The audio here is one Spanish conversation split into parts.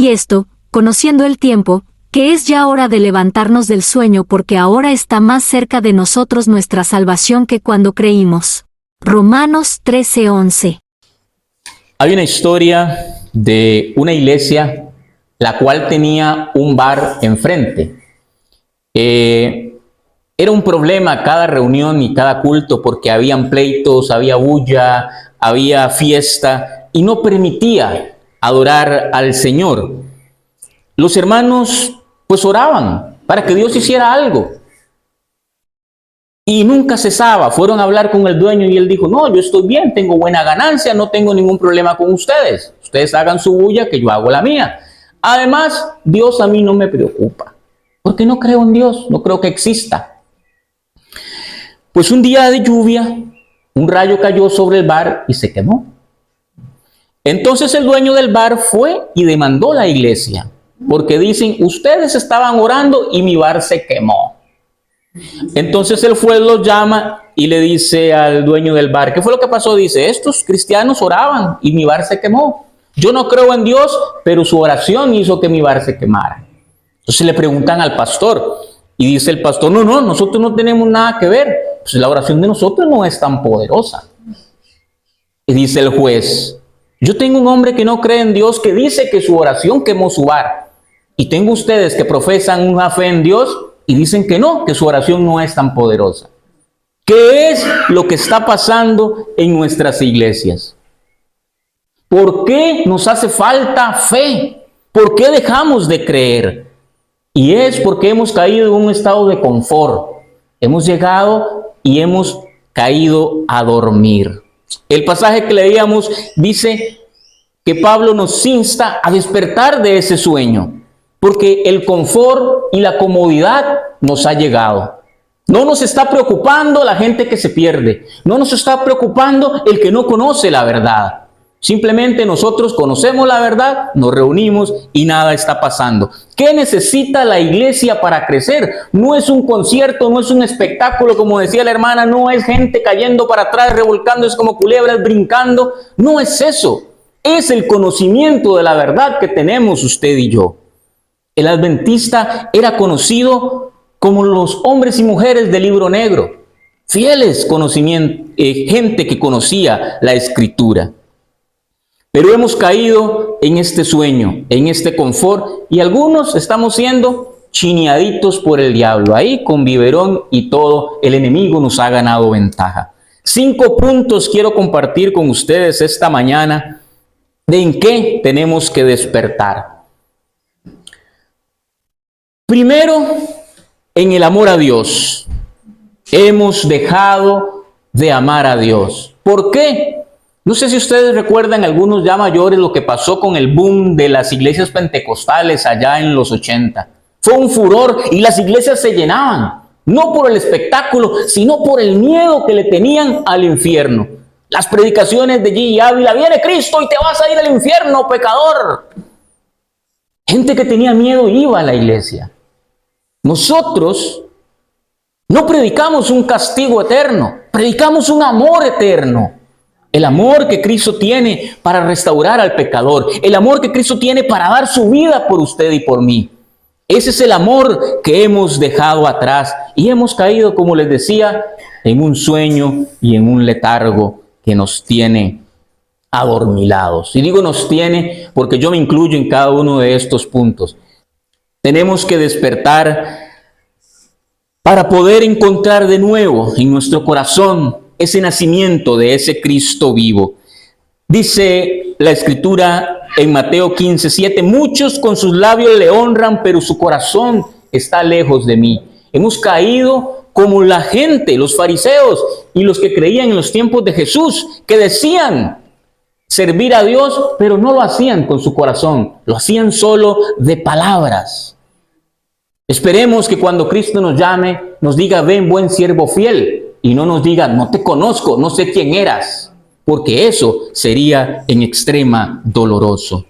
Y esto, conociendo el tiempo, que es ya hora de levantarnos del sueño porque ahora está más cerca de nosotros nuestra salvación que cuando creímos. Romanos 13:11. Hay una historia de una iglesia la cual tenía un bar enfrente. Era un problema cada reunión y cada culto porque habían pleitos, había bulla, había fiesta y no permitía adorar al Señor. Los hermanos pues oraban para que Dios hiciera algo y nunca cesaba. Fueron a hablar con el dueño y él dijo: no, yo estoy bien, tengo buena ganancia, no tengo ningún problema con ustedes. Ustedes hagan su bulla, que yo hago la mía. Además, Dios a mí no me preocupa, porque no creo en Dios, no creo que exista. Pues un día de lluvia, un rayo cayó sobre el bar y se quemó. Entonces el dueño del bar fue y demandó a la iglesia, porque dicen: ustedes estaban orando y mi bar se quemó. Entonces él fue, los llama y le dice al dueño del bar: ¿qué fue lo que pasó? Dice: estos cristianos oraban y mi bar se quemó. Yo no creo en Dios, pero su oración hizo que mi bar se quemara. Entonces le preguntan al pastor y dice el pastor: no, nosotros no tenemos nada que ver. Pues la oración de nosotros no es tan poderosa. Y dice el juez: yo tengo un hombre que no cree en Dios, que dice que su oración quemó su bar. Y tengo ustedes que profesan una fe en Dios y dicen que no, que su oración no es tan poderosa. ¿Qué es lo que está pasando en nuestras iglesias? ¿Por qué nos hace falta fe? ¿Por qué dejamos de creer? Y es porque hemos caído en un estado de confort. Hemos llegado y hemos caído a dormir. El pasaje que leíamos dice que Pablo nos insta a despertar de ese sueño, porque el confort y la comodidad nos ha llegado. No nos está preocupando la gente que se pierde. No nos está preocupando el que no conoce la verdad. Simplemente nosotros conocemos la verdad, nos reunimos y nada está pasando. ¿Qué necesita la iglesia para crecer? No es un concierto, no es un espectáculo, como decía la hermana, no es gente cayendo para atrás, revolcándose como culebras, brincando. No es eso. Es el conocimiento de la verdad que tenemos usted y yo. El adventista era conocido como los hombres y mujeres del libro negro. Fieles gente que conocía la escritura. Pero hemos caído en este sueño, en este confort, y algunos estamos siendo chineaditos por el diablo. Ahí con biberón y todo, el enemigo nos ha ganado ventaja. 5 puntos quiero compartir con ustedes esta mañana de en qué tenemos que despertar. Primero, en el amor a Dios. Hemos dejado de amar a Dios. ¿Por qué? No sé si ustedes recuerdan, algunos ya mayores, lo que pasó con el boom de las iglesias pentecostales allá en los 80. Fue un furor y las iglesias se llenaban, no por el espectáculo, sino por el miedo que le tenían al infierno. Las predicaciones de G. Ávila: viene Cristo y te vas a ir al infierno, pecador. Gente que tenía miedo iba a la iglesia. Nosotros no predicamos un castigo eterno, predicamos un amor eterno. El amor que Cristo tiene para restaurar al pecador. El amor que Cristo tiene para dar su vida por usted y por mí. Ese es el amor que hemos dejado atrás. Y hemos caído, como les decía, en un sueño y en un letargo que nos tiene adormilados. Y digo nos tiene porque yo me incluyo en cada uno de estos puntos. Tenemos que despertar para poder encontrar de nuevo en nuestro corazón ese nacimiento de ese Cristo vivo. Dice la Escritura en Mateo 15:7: muchos con sus labios le honran, pero su corazón está lejos de mí. Hemos caído como la gente, los fariseos y los que creían en los tiempos de Jesús, que decían servir a Dios, pero no lo hacían con su corazón, lo hacían solo de palabras. Esperemos que cuando Cristo nos llame, nos diga: ven, buen siervo fiel. Y no nos diga: no te conozco, no sé quién eras, porque eso sería en extrema doloroso.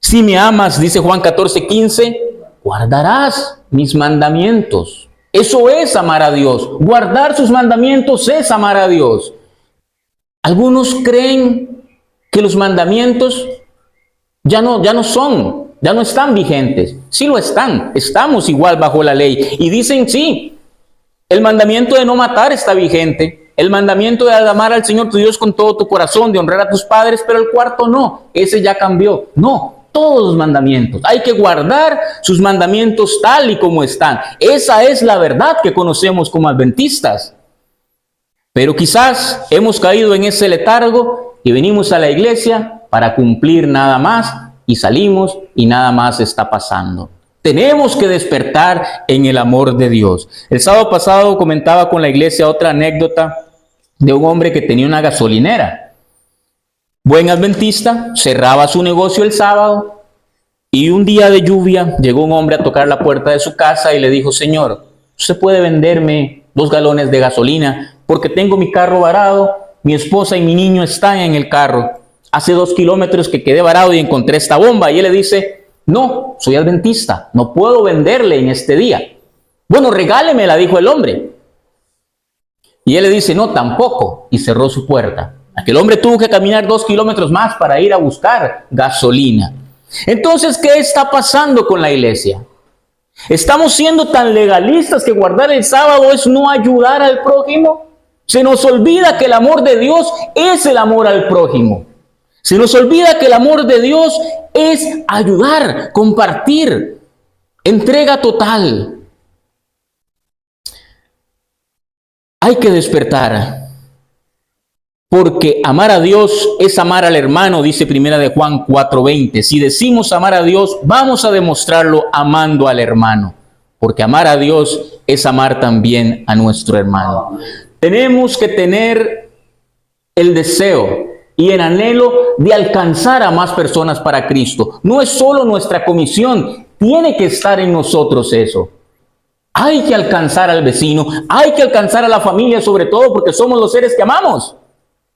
Si me amas, dice Juan 14:15, guardarás mis mandamientos. Eso es amar a Dios. Guardar sus mandamientos es amar a Dios. Algunos creen que los mandamientos ya no están vigentes. Sí lo están, estamos igual bajo la ley. Y dicen, sí, el mandamiento de no matar está vigente, el mandamiento de amar al Señor tu Dios con todo tu corazón, de honrar a tus padres, pero el cuarto no, ese ya cambió. No, todos los mandamientos, hay que guardar sus mandamientos tal y como están. Esa es la verdad que conocemos como adventistas. Pero quizás hemos caído en ese letargo y venimos a la iglesia para cumplir nada más y salimos y nada más está pasando. Tenemos que despertar en el amor de Dios. El sábado pasado comentaba con la iglesia otra anécdota de un hombre que tenía una gasolinera. Buen adventista, cerraba su negocio el sábado y un día de lluvia llegó un hombre a tocar la puerta de su casa y le dijo: Señor, ¿usted puede venderme 2 galones de gasolina? Porque tengo mi carro varado, mi esposa y mi niño están en el carro. Hace 2 kilómetros que quedé varado y encontré esta bomba. Y él le dice: no, soy adventista, no puedo venderle en este día. Bueno, regálemela, dijo el hombre. Y él le dice: no, tampoco. Y cerró su puerta. Aquel hombre tuvo que caminar 2 kilómetros más para ir a buscar gasolina. Entonces, ¿qué está pasando con la iglesia? ¿Estamos siendo tan legalistas que guardar el sábado es no ayudar al prójimo? Se nos olvida que el amor de Dios es el amor al prójimo. Se nos olvida que el amor de Dios es ayudar, compartir, entrega total. Hay que despertar, porque amar a Dios es amar al hermano, dice Primera de Juan 4:20. Si decimos amar a Dios, vamos a demostrarlo amando al hermano, porque amar a Dios es amar también a nuestro hermano. Tenemos que tener el deseo y el anhelo de alcanzar a más personas para Cristo. No es solo nuestra comisión, tiene que estar en nosotros eso. Hay que alcanzar al vecino, hay que alcanzar a la familia, sobre todo porque somos los seres que amamos.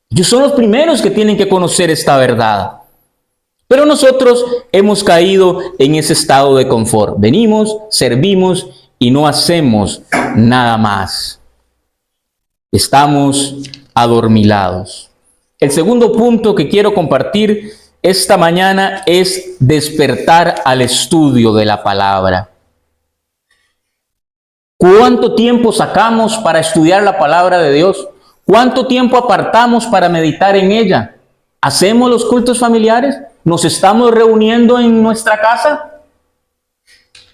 Ellos son los primeros que tienen que conocer esta verdad. Pero nosotros hemos caído en ese estado de confort. Venimos, servimos y no hacemos nada más. Estamos adormilados. El segundo punto que quiero compartir esta mañana es despertar al estudio de la palabra. ¿Cuánto tiempo sacamos para estudiar la palabra de Dios? ¿Cuánto tiempo apartamos para meditar en ella? ¿Hacemos los cultos familiares? ¿Nos estamos reuniendo en nuestra casa?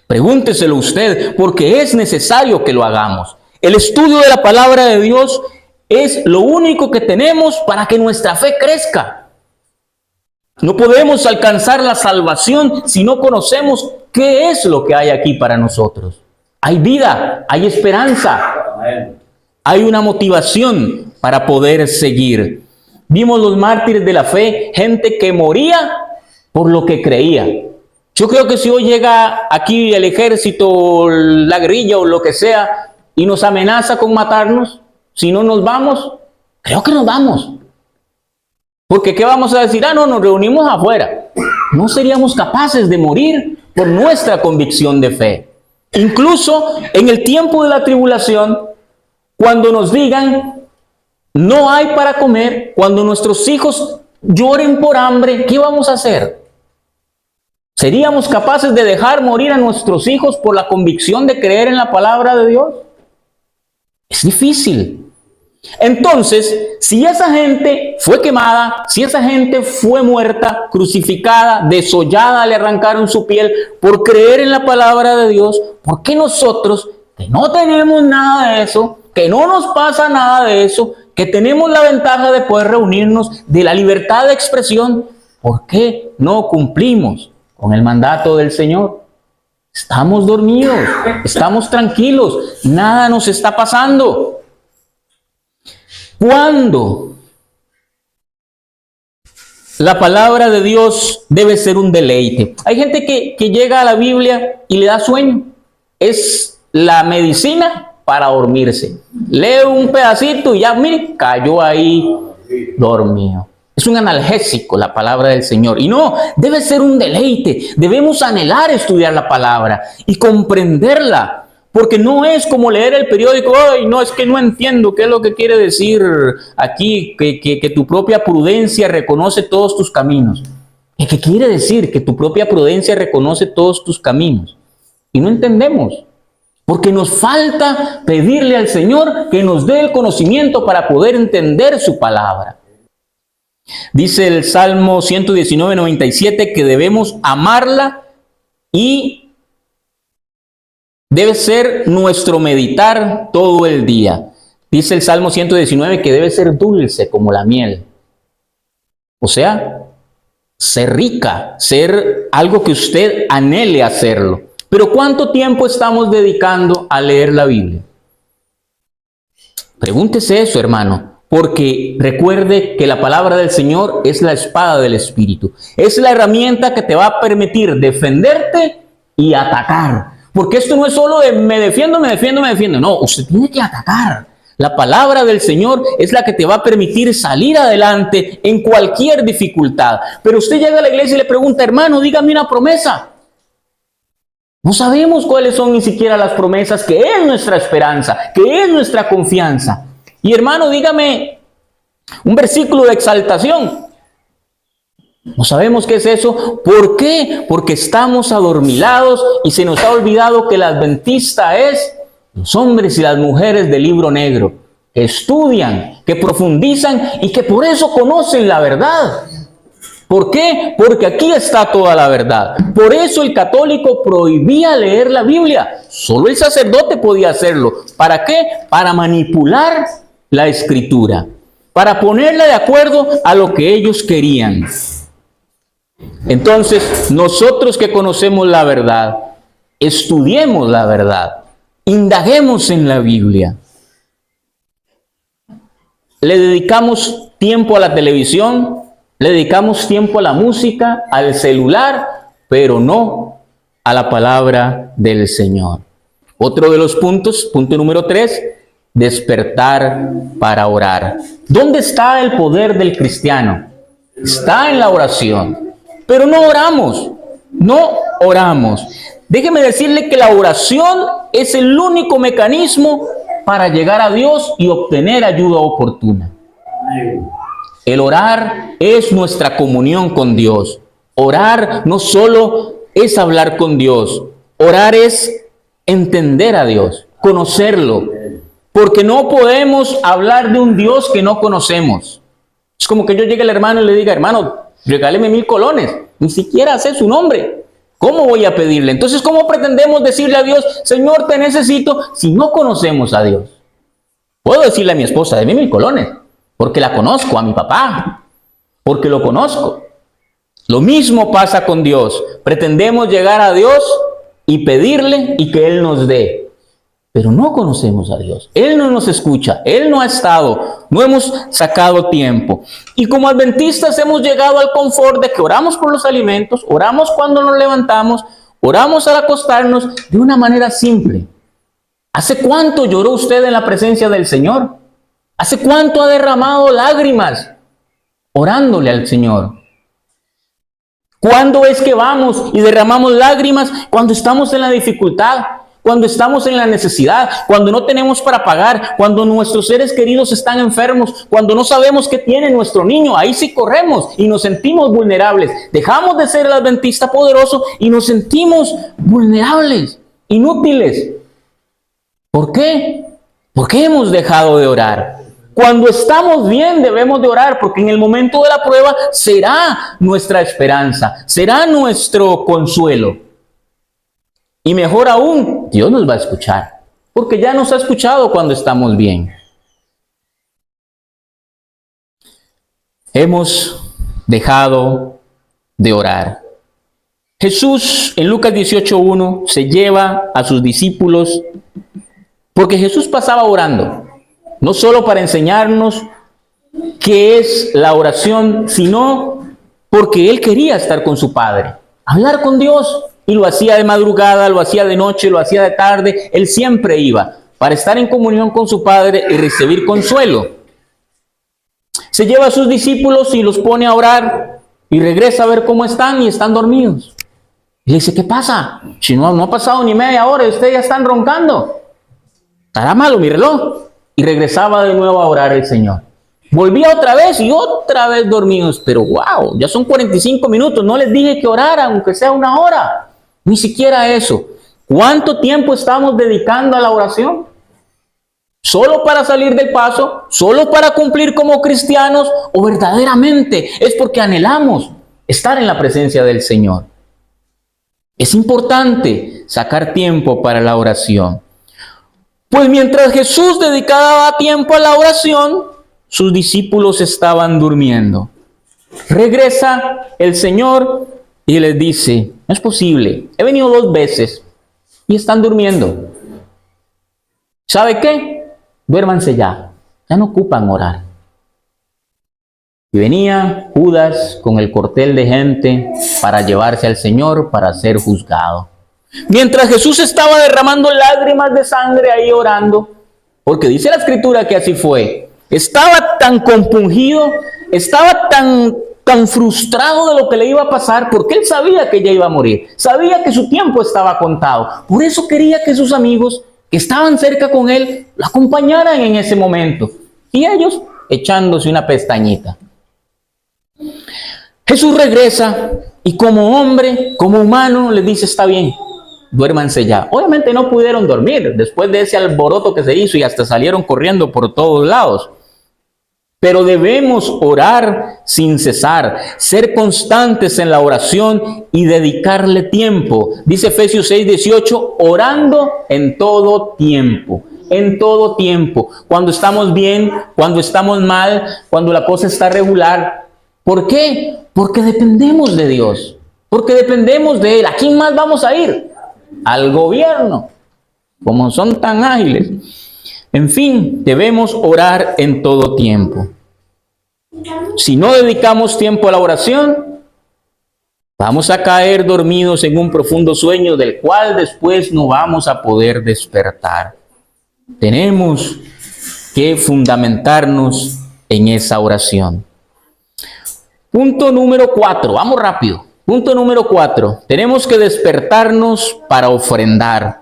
Pregúnteselo usted, porque es necesario que lo hagamos. El estudio de la palabra de Dios es lo único que tenemos para que nuestra fe crezca. No podemos alcanzar la salvación si no conocemos qué es lo que hay aquí para nosotros. Hay vida, hay esperanza, hay una motivación para poder seguir. Vimos los mártires de la fe, gente que moría por lo que creía. Yo creo que si hoy llega aquí el ejército, la guerrilla o lo que sea, y nos amenaza con matarnos, si no nos vamos, creo que nos vamos. Porque ¿qué vamos a decir? No, nos reunimos afuera. No seríamos capaces de morir por nuestra convicción de fe. Incluso en el tiempo de la tribulación, cuando nos digan no hay para comer, cuando nuestros hijos lloren por hambre, ¿qué vamos a hacer? ¿Seríamos capaces de dejar morir a nuestros hijos por la convicción de creer en la palabra de Dios? Es difícil. Entonces, si esa gente fue quemada, si esa gente fue muerta, crucificada, desollada, le arrancaron su piel por creer en la palabra de Dios, ¿por qué nosotros, que no tenemos nada de eso, que no nos pasa nada de eso, que tenemos la ventaja de poder reunirnos, de la libertad de expresión, por qué no cumplimos con el mandato del Señor? Estamos dormidos, estamos tranquilos, nada nos está pasando. ¿Cuándo? La palabra de Dios debe ser un deleite. Hay gente que llega a la Biblia y le da sueño. Es la medicina para dormirse. Lee un pedacito y ya, mire, cayó ahí dormido. Es un analgésico la palabra del Señor. Y no, debe ser un deleite. Debemos anhelar estudiar la palabra y comprenderla. Porque no es como leer el periódico. Ay, no, es que no entiendo qué es lo que quiere decir aquí. Que tu propia prudencia reconoce todos tus caminos. ¿Qué quiere decir? Que tu propia prudencia reconoce todos tus caminos. Y no entendemos. Porque nos falta pedirle al Señor que nos dé el conocimiento para poder entender su palabra. Dice el Salmo 119:97 que debemos amarla y debe ser nuestro meditar todo el día. Dice el Salmo 119 que debe ser dulce como la miel. O sea, ser rica, ser algo que usted anhele hacerlo. Pero ¿cuánto tiempo estamos dedicando a leer la Biblia? Pregúntese eso, hermano, porque recuerde que la palabra del Señor es la espada del Espíritu. Es la herramienta que te va a permitir defenderte y atacar. Porque esto no es solo de me defiendo. No, usted tiene que atacar. La palabra del Señor es la que te va a permitir salir adelante en cualquier dificultad. Pero usted llega a la iglesia y le pregunta, hermano, dígame una promesa. No sabemos cuáles son ni siquiera las promesas, que es nuestra esperanza, que es nuestra confianza. Y hermano, dígame un versículo de exaltación. No sabemos qué es eso. ¿Por qué? Porque estamos adormilados y se nos ha olvidado que el adventista es los hombres y las mujeres del libro negro, que estudian, que profundizan y que por eso conocen la verdad. ¿Por qué? Porque aquí está toda la verdad. Por eso el católico prohibía leer la Biblia. Solo el sacerdote podía hacerlo. ¿Para qué? Para manipular la escritura, para ponerla de acuerdo a lo que ellos querían. Entonces, nosotros que conocemos la verdad, estudiemos la verdad, indaguemos en la Biblia. Le dedicamos tiempo a la televisión, le dedicamos tiempo a la música, al celular, pero no a la palabra del Señor. Otro de los puntos, punto número 3, despertar para orar. ¿Dónde está el poder del cristiano? Está en la oración. Pero no oramos. Déjeme decirle que la oración es el único mecanismo para llegar a Dios y obtener ayuda oportuna. El orar es nuestra comunión con Dios. Orar no solo es hablar con Dios. Orar es entender a Dios, conocerlo. Porque no podemos hablar de un Dios que no conocemos. Es como que yo llegue al hermano y le diga, hermano, regáleme 1000 colones. Ni siquiera sé su nombre. ¿Cómo voy a pedirle? Entonces, ¿cómo pretendemos decirle a Dios, Señor, te necesito, si no conocemos a Dios? Puedo decirle a mi esposa, deme 1000 colones, porque la conozco, a mi papá, porque lo conozco. Lo mismo pasa con Dios. Pretendemos llegar a Dios y pedirle y que Él nos dé. Pero no conocemos a Dios. Él no nos escucha. Él no ha estado. No hemos sacado tiempo. Y como adventistas hemos llegado al confort de que oramos por los alimentos, oramos cuando nos levantamos, oramos al acostarnos de una manera simple. ¿Hace cuánto lloró usted en la presencia del Señor? ¿Hace cuánto ha derramado lágrimas orándole al Señor? ¿Cuándo es que vamos y derramamos lágrimas? Cuando estamos en la dificultad, cuando estamos en la necesidad, cuando no tenemos para pagar, cuando nuestros seres queridos están enfermos, cuando no sabemos qué tiene nuestro niño. Ahí sí corremos y nos sentimos vulnerables. Dejamos de ser el adventista poderoso y nos sentimos vulnerables, inútiles. ¿Por qué? Porque hemos dejado de orar. Cuando estamos bien debemos de orar, porque en el momento de la prueba será nuestra esperanza, será nuestro consuelo. Y mejor aún, Dios nos va a escuchar, porque ya nos ha escuchado cuando estamos bien. Hemos dejado de orar. Jesús en Lucas 18:1 se lleva a sus discípulos, porque Jesús pasaba orando, no solo para enseñarnos qué es la oración, sino porque Él quería estar con su Padre, hablar con Dios. Y lo hacía de madrugada, lo hacía de noche, lo hacía de tarde. Él siempre iba para estar en comunión con su Padre y recibir consuelo. Se lleva a sus discípulos y los pone a orar y regresa a ver cómo están y están dormidos. Y le dice, ¿qué pasa? Si no ha pasado ni media hora y ustedes ya están roncando. ¿Estará malo mi reloj? Y regresaba de nuevo a orar al Señor. Volvía otra vez y otra vez dormidos. Pero wow, ya son 45 minutos. No les dije que oraran, aunque sea una hora. Ni siquiera eso. ¿Cuánto tiempo estamos dedicando a la oración? ¿Solo para salir del paso? ¿Solo para cumplir como cristianos? ¿O verdaderamente es porque anhelamos estar en la presencia del Señor? Es importante sacar tiempo para la oración. Pues mientras Jesús dedicaba tiempo a la oración, sus discípulos estaban durmiendo. Regresa el Señor y les dice, no es posible, he venido 2 veces y están durmiendo. ¿Sabe qué? Duérmanse ya no ocupan orar. Y venía Judas con el cortel de gente para llevarse al Señor para ser juzgado. Mientras Jesús estaba derramando lágrimas de sangre ahí orando, porque dice la Escritura que así fue, estaba tan compungido, estaba tan frustrado de lo que le iba a pasar, porque él sabía que ya iba a morir, sabía que su tiempo estaba contado. Por eso quería que sus amigos que estaban cerca con él lo acompañaran en ese momento, y ellos echándose una pestañita. Jesús regresa y como hombre, como humano, les dice, está bien, duérmanse ya. Obviamente no pudieron dormir después de ese alboroto que se hizo y hasta salieron corriendo por todos lados. Pero debemos orar sin cesar, ser constantes en la oración y dedicarle tiempo. Dice Efesios 6:18, orando en todo tiempo. En todo tiempo. Cuando estamos bien, cuando estamos mal, cuando la cosa está regular. ¿Por qué? Porque dependemos de Dios. Porque dependemos de Él. ¿A quién más vamos a ir? Al gobierno. Como son tan ágiles. En fin, debemos orar en todo tiempo. Si no dedicamos tiempo a la oración, vamos a caer dormidos en un profundo sueño del cual después no vamos a poder despertar. Tenemos que fundamentarnos en esa oración. Punto número 4, vamos rápido. Punto número 4, tenemos que despertarnos para ofrendar,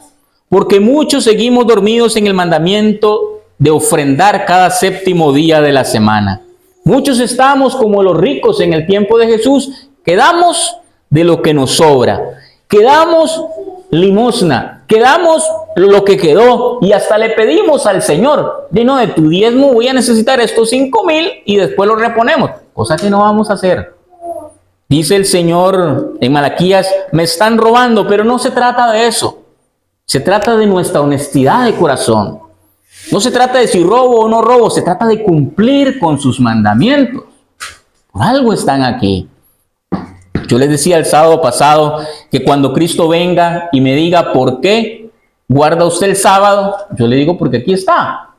porque muchos seguimos dormidos en el mandamiento de ofrendar cada 7º día de la semana. Muchos estamos como los ricos en el tiempo de Jesús, que damos de lo que nos sobra, que damos limosna, que damos lo que quedó y hasta le pedimos al Señor, de tu diezmo voy a necesitar estos 5,000 y después lo reponemos, cosa que no vamos a hacer. Dice el Señor en Malaquías, me están robando, pero no se trata de eso. Se trata de nuestra honestidad de corazón. No se trata de si robo o no robo, se trata de cumplir con sus mandamientos. Por algo están aquí. Yo les decía el sábado pasado que cuando Cristo venga y me diga por qué guarda usted el sábado, yo le digo porque aquí está.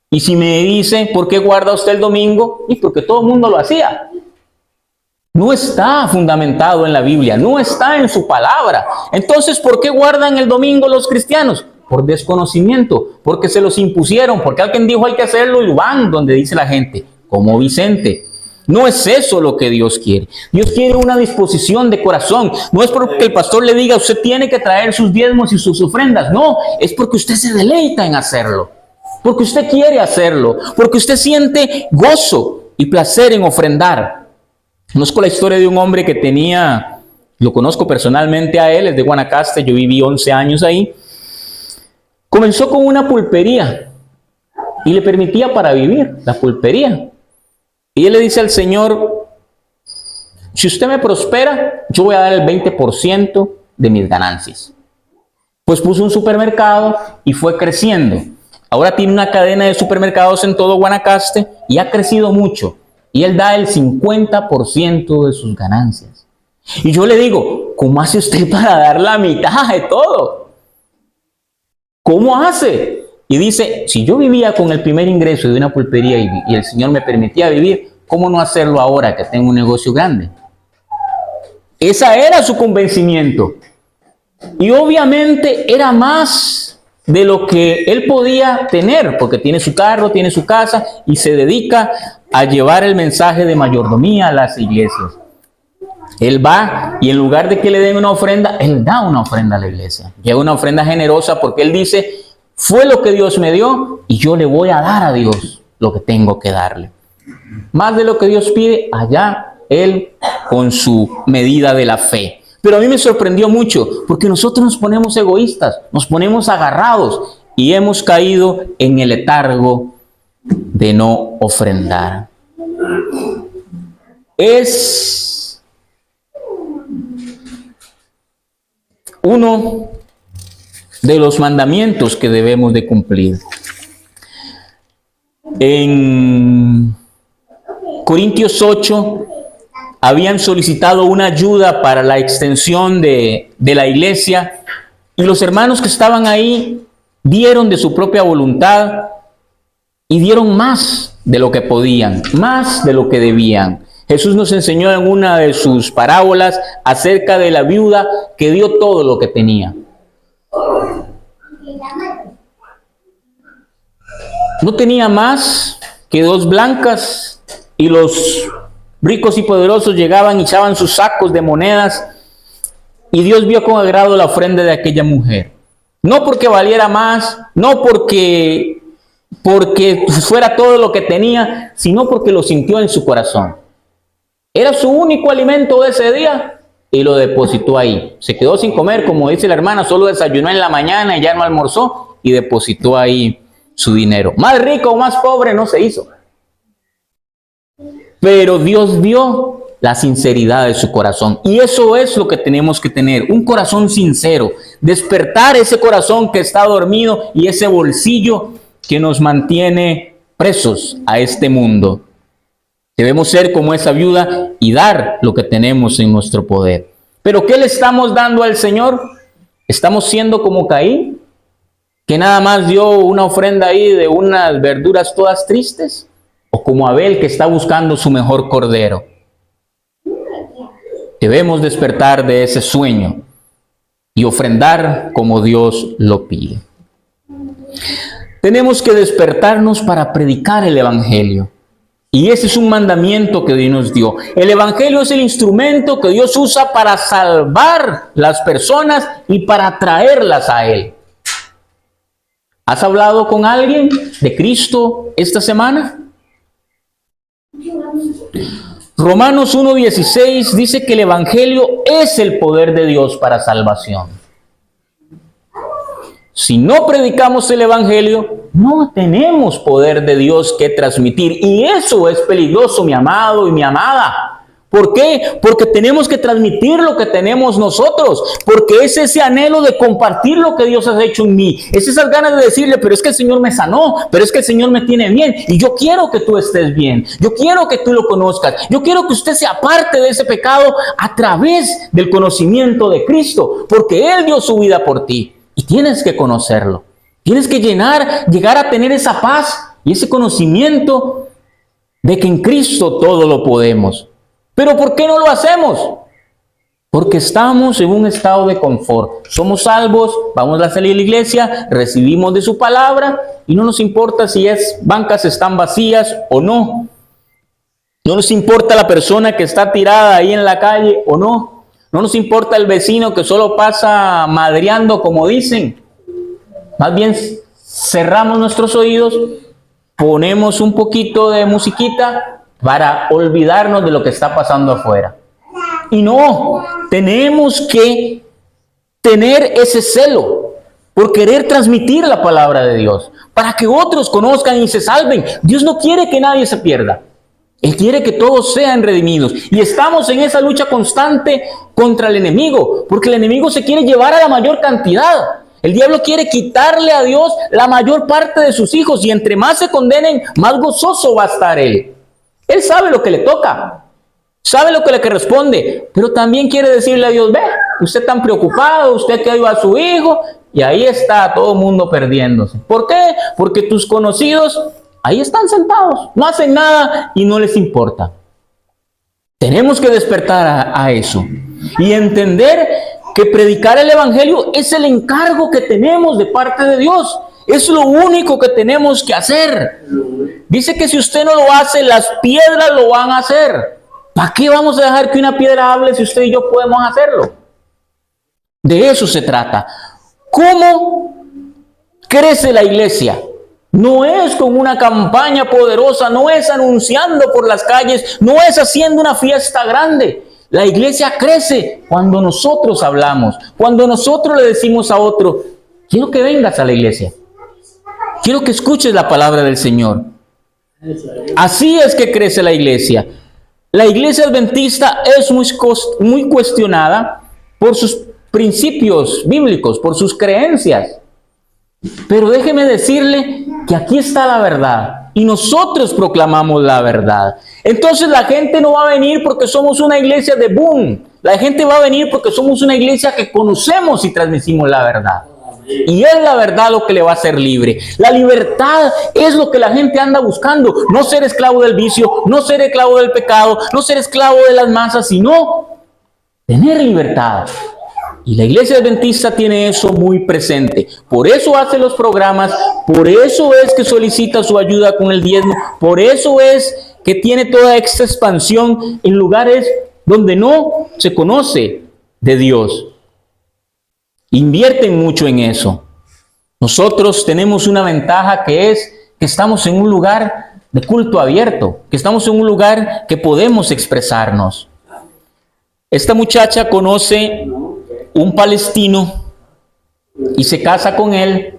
Y si me dice por qué guarda usted el domingo, y porque todo el mundo lo hacía. No está fundamentado en la Biblia, no está en su palabra. Entonces, ¿por qué guardan el domingo los cristianos? Por desconocimiento, porque se los impusieron, porque alguien dijo hay que hacerlo y van donde dice la gente, como Vicente. No es eso lo que Dios quiere. Dios quiere una disposición de corazón. No es porque el pastor le diga usted tiene que traer sus diezmos y sus ofrendas. No, es porque usted se deleita en hacerlo. Porque usted quiere hacerlo. Porque usted siente gozo y placer en ofrendar. Conozco la historia de un hombre que tenía, lo conozco personalmente a él, es de Guanacaste, yo viví 11 años ahí. Comenzó con una pulpería y le permitía para vivir la pulpería. Y él le dice al Señor, si usted me prospera, yo voy a dar el 20% de mis ganancias. Pues puso un supermercado y fue creciendo. Ahora tiene una cadena de supermercados en todo Guanacaste y ha crecido mucho. Y él da el 50% de sus ganancias. Y yo le digo, ¿cómo hace usted para dar la mitad de todo? ¿Cómo hace? Y dice, si yo vivía con el primer ingreso de una pulpería y el Señor me permitía vivir, ¿cómo no hacerlo ahora que tengo un negocio grande? Esa era su convencimiento. Y obviamente era más de lo que él podía tener, porque tiene su carro, tiene su casa y se dedica a llevar el mensaje de mayordomía a las iglesias. Él va y en lugar de que le den una ofrenda, él da una ofrenda a la iglesia. Lleva una ofrenda generosa porque él dice, fue lo que Dios me dio y yo le voy a dar a Dios lo que tengo que darle. Más de lo que Dios pide, allá Él con su medida de la fe. Pero a mí me sorprendió mucho, porque nosotros nos ponemos egoístas, nos ponemos agarrados y hemos caído en el letargo de no ofrendar. Es uno de los mandamientos que debemos de cumplir. En Corintios 8 habían solicitado una ayuda para la extensión de la iglesia y los hermanos que estaban ahí dieron de su propia voluntad y dieron más de lo que podían, más de lo que debían. Jesús nos enseñó en una de sus parábolas acerca de la viuda que dio todo lo que tenía. No tenía más que 2 blancas y los ricos y poderosos llegaban y echaban sus sacos de monedas y Dios vio con agrado la ofrenda de aquella mujer. No porque valiera más, no porque fuera todo lo que tenía, sino porque lo sintió en su corazón. Era su único alimento de ese día y lo depositó ahí. Se quedó sin comer, como dice la hermana, solo desayunó en la mañana y ya no almorzó y depositó ahí su dinero. Más rico o más pobre no se hizo. Pero Dios vio la sinceridad de su corazón. Y eso es lo que tenemos que tener, un corazón sincero. Despertar ese corazón que está dormido y ese bolsillo que nos mantiene presos a este mundo. Debemos ser como esa viuda y dar lo que tenemos en nuestro poder. ¿Pero qué le estamos dando al Señor? ¿Estamos siendo como Caín, que nada más dio una ofrenda ahí de unas verduras todas tristes? ¿O como Abel, que está buscando su mejor cordero? Debemos despertar de ese sueño y ofrendar como Dios lo pide. Tenemos que despertarnos para predicar el Evangelio. Y ese es un mandamiento que Dios nos dio. El Evangelio es el instrumento que Dios usa para salvar las personas y para atraerlas a Él. ¿Has hablado con alguien de Cristo esta semana? Romanos 1:16 dice que el Evangelio es el poder de Dios para salvación. Si no predicamos el Evangelio, no tenemos poder de Dios que transmitir. Y eso es peligroso, mi amado y mi amada. ¿Por qué? Porque tenemos que transmitir lo que tenemos nosotros. Porque es ese anhelo de compartir lo que Dios ha hecho en mí. Es esas ganas de decirle, pero es que el Señor me sanó, pero es que el Señor me tiene bien. Y yo quiero que tú estés bien. Yo quiero que tú lo conozcas. Yo quiero que usted sea parte de ese pecado a través del conocimiento de Cristo. Porque Él dio su vida por ti. Y tienes que conocerlo. Tienes que llegar a tener esa paz y ese conocimiento de que en Cristo todo lo podemos. ¿Pero por qué no lo hacemos? Porque estamos en un estado de confort. Somos salvos, vamos a salir de la iglesia, recibimos de su palabra y no nos importa si bancas están vacías o no. No nos importa la persona que está tirada ahí en la calle o no. No nos importa el vecino que solo pasa madreando, como dicen. Más bien cerramos nuestros oídos, ponemos un poquito de musiquita para olvidarnos de lo que está pasando afuera. Y no, tenemos que tener ese celo por querer transmitir la palabra de Dios, para que otros conozcan y se salven. Dios no quiere que nadie se pierda. Él quiere que todos sean redimidos. Y estamos en esa lucha constante contra el enemigo, porque el enemigo se quiere llevar a la mayor cantidad. El diablo quiere quitarle a Dios la mayor parte de sus hijos, y entre más se condenen, más gozoso va a estar él. Él sabe lo que le toca, sabe lo que le corresponde, pero también quiere decirle a Dios, ve, usted tan preocupado, usted que ayuda a su hijo, y ahí está todo el mundo perdiéndose. ¿Por qué? Porque tus conocidos ahí están sentados, no hacen nada y no les importa. Tenemos que despertar a eso y entender que predicar el Evangelio es el encargo que tenemos de parte de Dios. Es lo único que tenemos que hacer. Dice que si usted no lo hace, las piedras lo van a hacer. ¿Para qué vamos a dejar que una piedra hable si usted y yo podemos hacerlo? De eso se trata. ¿Cómo crece la iglesia? No es con una campaña poderosa, no es anunciando por las calles, no es haciendo una fiesta grande. La iglesia crece cuando nosotros hablamos, cuando nosotros le decimos a otro, quiero que vengas a la iglesia, quiero que escuches la palabra del Señor. Así es que crece la iglesia. La iglesia adventista es muy cuestionada por sus principios bíblicos, por sus creencias. Pero déjeme decirle que aquí está la verdad y nosotros proclamamos la verdad. Entonces la gente no va a venir porque somos una iglesia de boom. La gente va a venir porque somos una iglesia que conocemos y transmitimos la verdad. Y es la verdad lo que le va a hacer libre. La libertad es lo que la gente anda buscando. No ser esclavo del vicio, no ser esclavo del pecado, no ser esclavo de las masas, sino tener libertad. Y la iglesia adventista tiene eso muy presente. Por eso hace los programas, por eso es que solicita su ayuda con el diezmo, por eso es que tiene toda esta expansión en lugares donde no se conoce de Dios. Invierten mucho en eso. Nosotros tenemos una ventaja que es que estamos en un lugar de culto abierto, que estamos en un lugar que podemos expresarnos. Esta muchacha conoce un palestino y se casa con él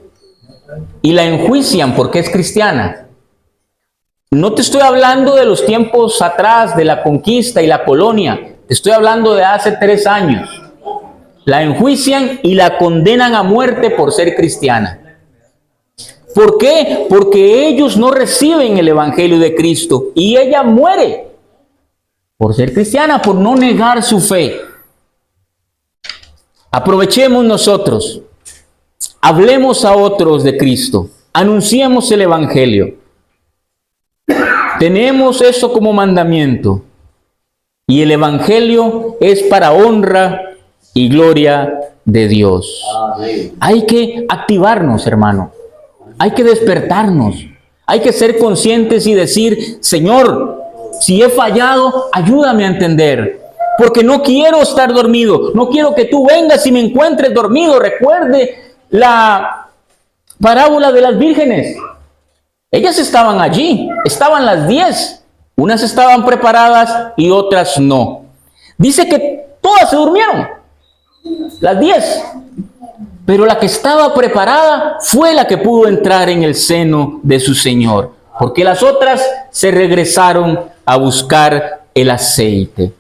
y la enjuician porque es cristiana. No te estoy hablando de los tiempos atrás de la conquista y la colonia, te estoy hablando de hace 3 años. La enjuician y la condenan a muerte por ser cristiana. ¿Por qué? Porque ellos no reciben el evangelio de Cristo y ella muere por ser cristiana, por no negar su fe. Aprovechemos nosotros, hablemos a otros de Cristo, anunciemos el evangelio. Tenemos eso como mandamiento y el evangelio es para honra y gloria de Dios. Amén. Hay que activarnos, hermano. Hay que despertarnos. Hay que ser conscientes y decir, Señor, si he fallado, ayúdame a entender. Porque no quiero estar dormido. No quiero que tú vengas y me encuentres dormido. Recuerde la parábola de las vírgenes. Ellas estaban allí. Estaban las 10. Unas estaban preparadas y otras no. Dice que todas se durmieron. Las 10. Pero la que estaba preparada fue la que pudo entrar en el seno de su Señor. Porque las otras se regresaron a buscar el aceite.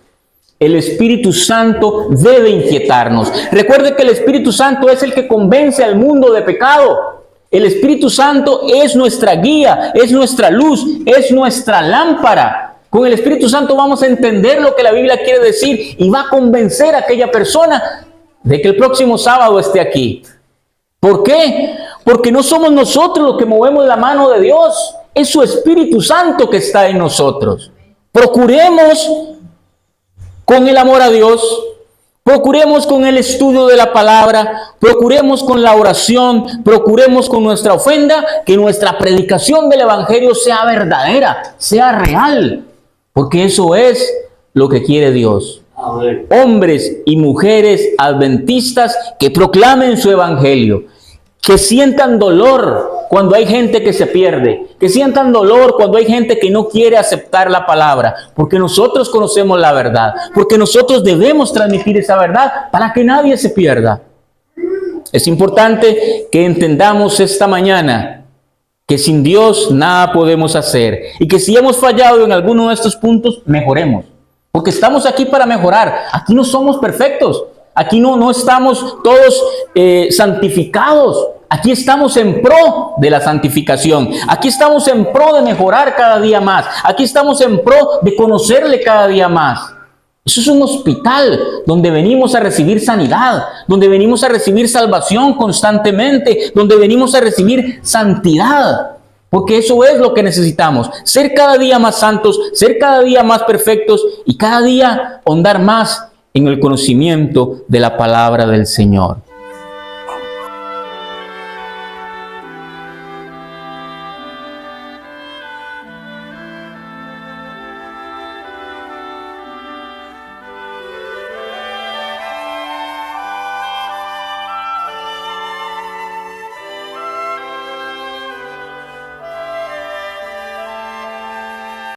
El Espíritu Santo debe inquietarnos. Recuerde que el Espíritu Santo es el que convence al mundo de pecado. El Espíritu Santo es nuestra guía, es nuestra luz, es nuestra lámpara. Con el Espíritu Santo vamos a entender lo que la Biblia quiere decir y va a convencer a aquella persona de que el próximo sábado esté aquí. ¿Por qué? Porque no somos nosotros los que movemos la mano de Dios, es su Espíritu Santo que está en nosotros. Procuremos con el amor a Dios, procuremos con el estudio de la palabra, procuremos con la oración, procuremos con nuestra ofrenda, que nuestra predicación del evangelio sea verdadera, sea real, porque eso es lo que quiere Dios. Amén. Hombres y mujeres adventistas que proclamen su evangelio, que sientan dolor cuando hay gente que se pierde, que sientan dolor cuando hay gente que no quiere aceptar la palabra, porque nosotros conocemos la verdad, porque nosotros debemos transmitir esa verdad para que nadie se pierda. Es importante que entendamos esta mañana que sin Dios nada podemos hacer y que si hemos fallado en alguno de estos puntos, mejoremos. Porque estamos aquí para mejorar. Aquí no somos perfectos. Aquí no estamos todos santificados. Aquí estamos en pro de la santificación. Aquí estamos en pro de mejorar cada día más. Aquí estamos en pro de conocerle cada día más. Eso es un hospital donde venimos a recibir sanidad, donde venimos a recibir salvación constantemente, donde venimos a recibir santidad. Porque eso es lo que necesitamos, ser cada día más santos, ser cada día más perfectos y cada día ahondar más en el conocimiento de la palabra del Señor.